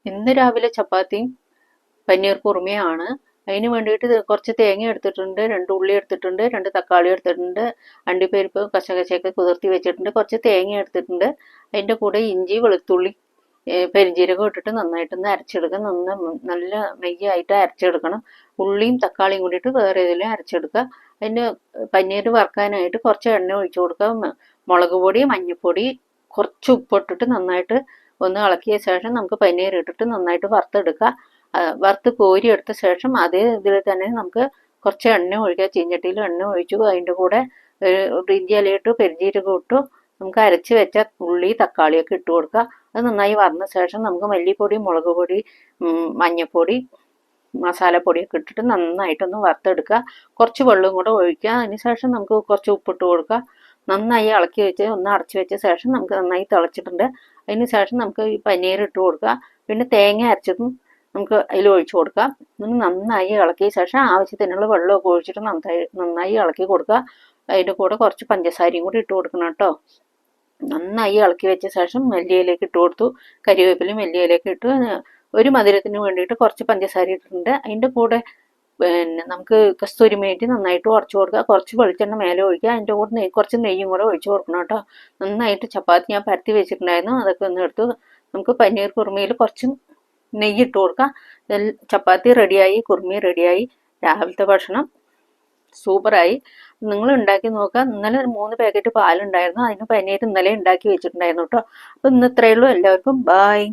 ഇന്ന് രാവിലെ ചപ്പാത്തിയും പനീർ കുറുമയാണ്. അതിന് വേണ്ടിയിട്ട് കുറച്ച് തേങ്ങ എടുത്തിട്ടുണ്ട്, 2 ഉള്ളി എടുത്തിട്ടുണ്ട്, 2 തക്കാളി എടുത്തിട്ടുണ്ട്, അണ്ടിപ്പരിപ്പ് കശകശയൊക്കെ കുതിർത്തി വെച്ചിട്ടുണ്ട്, കുറച്ച് തേങ്ങ എടുത്തിട്ടുണ്ട്. അതിൻ്റെ കൂടെ ഇഞ്ചി വെളുത്തുള്ളി പെരിഞ്ജീരകം ഇട്ടിട്ട് നന്നായിട്ടൊന്ന് അരച്ചെടുക്കുക. നല്ല നെയ്യായിട്ട് അരച്ചെടുക്കണം. ഉള്ളിയും തക്കാളിയും കൂടിയിട്ട് വേറെ ഇതിലും അരച്ചെടുക്കുക. അതിന് പനീർ വറുക്കാനായിട്ട് കുറച്ച് എണ്ണ ഒഴിച്ചു കൊടുക്കുക. മുളക് പൊടി, മഞ്ഞൾപ്പൊടി, കുറച്ച് ഉപ്പിട്ടിട്ട് നന്നായിട്ട് ഒന്ന് ഇളക്കിയ ശേഷം നമുക്ക് പനീർ ഇട്ടിട്ട് നന്നായിട്ട് വറുത്തെടുക്കുക. വറുത്ത് കോരി എടുത്ത ശേഷം അതേ ഇതിൽ തന്നെ നമുക്ക് കുറച്ച് എണ്ണ ഒഴിക്കുക. ചീഞ്ചട്ടിയിൽ എണ്ണ ഒഴിച്ചു അതിൻ്റെ കൂടെ ഇഞ്ചി ഇലയിട്ട് പെരിഞ്ജീരകം ഇട്ടു നമുക്ക് അരച്ച് വെച്ച ഉള്ളി തക്കാളിയൊക്കെ ഇട്ട് കൊടുക്കുക. അത് നന്നായി വറന്ന ശേഷം നമുക്ക് മല്ലിപ്പൊടി, മുളക് പൊടി, മഞ്ഞൾപ്പൊടി, മസാലപ്പൊടിയൊക്കെ ഇട്ടിട്ട് നന്നായിട്ടൊന്ന് വറുത്തെടുക്കുക. കുറച്ച് വെള്ളം കൂടെ ഒഴിക്കുക. അതിന് ശേഷം നമുക്ക് കുറച്ച് ഉപ്പിട്ട് കൊടുക്കുക. നന്നായി ഇളക്കി വെച്ച് ഒന്ന് അടച്ചു വെച്ച ശേഷം നമുക്ക് നന്നായി തിളച്ചിട്ടുണ്ട്. അതിന് ശേഷം നമുക്ക് ഈ പനീർ ഇട്ട് കൊടുക്കുക. പിന്നെ തേങ്ങ അരച്ചതും നമുക്ക് അതിൽ ഒഴിച്ചു കൊടുക്കാം. നന്നായി ഇളക്കിയ ശേഷം ആവശ്യത്തിനുള്ള വെള്ളമൊക്കെ ഒഴിച്ചിട്ട് നന്നായി ഇളക്കി കൊടുക്കുക. അതിൻ്റെ കൂടെ കുറച്ച് പഞ്ചസാരയും കൂടി ഇട്ട് കൊടുക്കണം കേട്ടോ. നന്നായി ഇളക്കി വെച്ച ശേഷം മല്ലിയിലേക്ക് ഇട്ട് കൊടുത്തു. കരിവേപ്പിലും മല്ലിയിലേക്ക് ഇട്ട് ഒരു മധുരത്തിന് വേണ്ടിയിട്ട് കുറച്ച് പഞ്ചസാര ഇട്ടിട്ടുണ്ട്. അതിൻ്റെ കൂടെ പിന്നെ നമുക്ക് കസ്തൂരി മേറ്റി നന്നായിട്ട് ഉടച്ചു കൊടുക്കുക. കുറച്ച് വെളിച്ചെണ്ണ മേലെ ഒഴിക്കുക. അതിൻ്റെ കൂടെ കുറച്ച് നെയ്യും കൂടെ ഒഴിച്ചു കൊടുക്കണം കേട്ടോ. നന്നായിട്ട് ചപ്പാത്തി ഞാൻ പരത്തി വെച്ചിട്ടുണ്ടായിരുന്നു, അതൊക്കെ ഒന്ന് എടുത്തു. നമുക്ക് പനീർ കുറുമയിൽ കുറച്ച് നെയ്യ് ഇട്ട് കൊടുക്കുക. ചപ്പാത്തി റെഡിയായി, കുറുമി റെഡിയായി. രാവിലത്തെ ഭക്ഷണം സൂപ്പറായി. നിങ്ങൾ ഉണ്ടാക്കി നോക്കുക. ഇന്നലെ 3 പാക്കറ്റ് പാലുണ്ടായിരുന്നു, അതിന് പനീർ ഇന്നലെ ഉണ്ടാക്കി വെച്ചിട്ടുണ്ടായിരുന്നു കേട്ടോ. അപ്പോൾ ഇന്ന് ഇത്രയേ ഉള്ളൂ. എല്ലാവർക്കും ബായ്.